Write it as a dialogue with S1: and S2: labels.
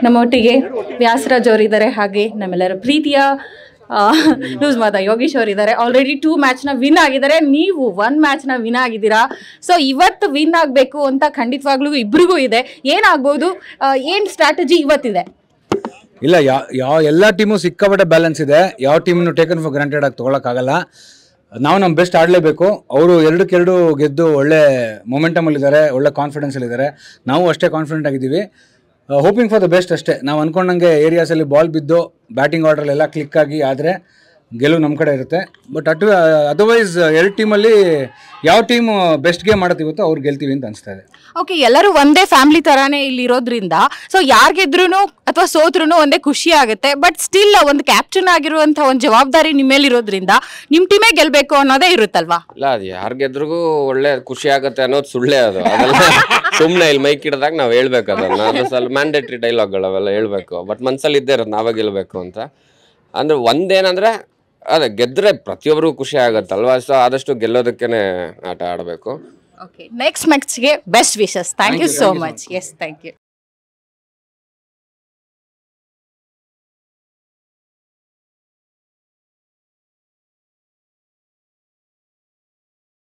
S1: ನಮ್ಮೊಟ್ಟಿಗೆ ವ್ಯಾಸರಾಜ್ ಅವರಿದ್ದಾರೆ, ಹಾಗೆ ನಮ್ಮೆಲ್ಲರ ಪ್ರೀತಿಯ ಲೂಸ್ ಮಾದ ಯೋಗೀಶ್ ಅವರಿದ್ದಾರೆ. ಆಲ್ರೆಡಿ 2 ಮ್ಯಾಚ್ನ ವಿನ್ ಆಗಿದ್ದಾರೆ, ನೀವು 1 ಮ್ಯಾಚ್ನ ವಿನ್ ಆಗಿದ್ದೀರಾ. ಸೊ ಇವತ್ತು ವಿನ್ ಆಗಬೇಕು ಅಂತ ಖಂಡಿತವಾಗ್ಲೂ ಇಬ್ರಿಗೂ ಇದೆ. ಏನಾಗ್ಬೋದು, ಏನು ಸ್ಟ್ರಾಟಜಿ ಇವತ್ತಿದೆ?
S2: ಇಲ್ಲ, ಯಾವ ಎಲ್ಲ ಟೀಮು ಸಿಕ್ಕಾಪಟ್ಟೆ ಬ್ಯಾಲೆನ್ಸ್ ಇದೆ. ಯಾವ ಟೀಮನ್ನು ಟೇಕನ್ ಫಾರ್ ಗ್ರಾಂಟೆಡ್ ಆಗಿ ತೊಗೊಳಕ್ಕಾಗಲ್ಲ. ನಾವು ನಮ್ಮ ಬೆಸ್ಟ್ ಆಡಲೇಬೇಕು. ಅವರು 2-2 ಗೆದ್ದು ಒಳ್ಳೆ ಮೊಮೆಂಟಮಲ್ಲಿದ್ದಾರೆ, ಒಳ್ಳೆ ಕಾನ್ಫಿಡೆನ್ಸಲ್ಲಿದ್ದಾರೆ. ನಾವು ಅಷ್ಟೇ ಕಾನ್ಫಿಡೆಂಟ್ ಆಗಿದ್ದೀವಿ. ಹೋಪಿಂಗ್ ಫಾರ್ ದ ಬೆಸ್ಟ್ ಅಷ್ಟೇ. ನಾವು ಅಂದ್ಕೊಂಡಂಗೆ ಏರಿಯಾಸಲ್ಲಿ ಬಾಲ್ ಬಿದ್ದು ಬ್ಯಾಟಿಂಗ್ ಆರ್ಡ್ರಲ್ಲೆಲ್ಲ ಕ್ಲಿಕ್ ಆಗಿ ಆದರೆ ಗೆಲುವು ನಮ್ಮ ಕಡೆ ಇರುತ್ತೆ. ಬಟ್ ಅದರ್ವೈಸ್ 2 ಟೀಮಲ್ಲಿ ಯಾವ ಟೀಮ್ ಬೆಸ್ಟ್ ಗೇಮ್ ಮಾಡುತ್ತಿವತ್ತೋ ಅವ್ರು ಗೆಲ್ತೀವಿ ಅಂತ ಅನಿಸ್ತಾ ಇದೆ.
S1: ಓಕೆ, ಎಲ್ಲರೂ ಒಂದೇ ಫ್ಯಾಮಿಲಿ ಥರನೇ ಇಲ್ಲಿ ಇರೋದ್ರಿಂದ ಸೊ ಯಾರು ಗೆದ್ರೂ ಅಥವಾ ಸೋತ್ರೂ ಒಂದೇ ಖುಷಿ ಆಗುತ್ತೆ. ಬಟ್ ಸ್ಟಿಲ್ ಒಂದು ಕ್ಯಾಪ್ಟನ್ ಆಗಿರುವಂಥ ಒಂದು ಜವಾಬ್ದಾರಿ ನಿಮ್ಮ ಮೇಲಿರೋದ್ರಿಂದ ನಿಮ್ಮ ಟೀಮೇ ಗೆಲ್ಲಬೇಕು ಅನ್ನೋದೇ ಇರುತ್ತಲ್ವಾ?
S3: ಇಲ್ಲ, ಅದು ಯಾರು ಗೆದ್ರಿಗೂ ಒಳ್ಳೆ ಖುಷಿ ಆಗುತ್ತೆ ಅನ್ನೋದು ಸುಳ್ಳೇ. ಅದೆಲ್ಲ ಸುಮ್ಮನೆ ಇಲ್ಲಿ ಮೈಕ್ ಹಿಡ್ದಾಗ ನಾವು ಹೇಳ್ಬೇಕು ಅದನ್ನು. ಅದು ಸ್ವಲ್ಪ ಮ್ಯಾಂಡೇಟ್ರಿ ಡೈಲಾಗ್ಗಳು ಅವೆಲ್ಲ ಹೇಳ್ಬೇಕು. ಬಟ್ ಮನಸ್ಸಲ್ಲಿ ಇದ್ದೇ ಇರೋದು ನಾವೇ ಗೆಲ್ಲಬೇಕು ಅಂತ. ಅಂದರೆ ಒಂದೇನಂದರೆ ಅದೇ ಗೆದ್ದರೆ ಪ್ರತಿಯೊಬ್ಬರಿಗೂ ಖುಷಿ ಆಗುತ್ತಲ್ವಾ. ಸೊ ಆದಷ್ಟು ಗೆಲ್ಲೋದಕ್ಕೇ ಆಟ ಆಡಬೇಕು.
S1: ಓಕೆ, ನೆಕ್ಸ್ಟ್ ಮ್ಯಾಚ್ಗೆ best wishes. Thank you so much. Yes, thank you.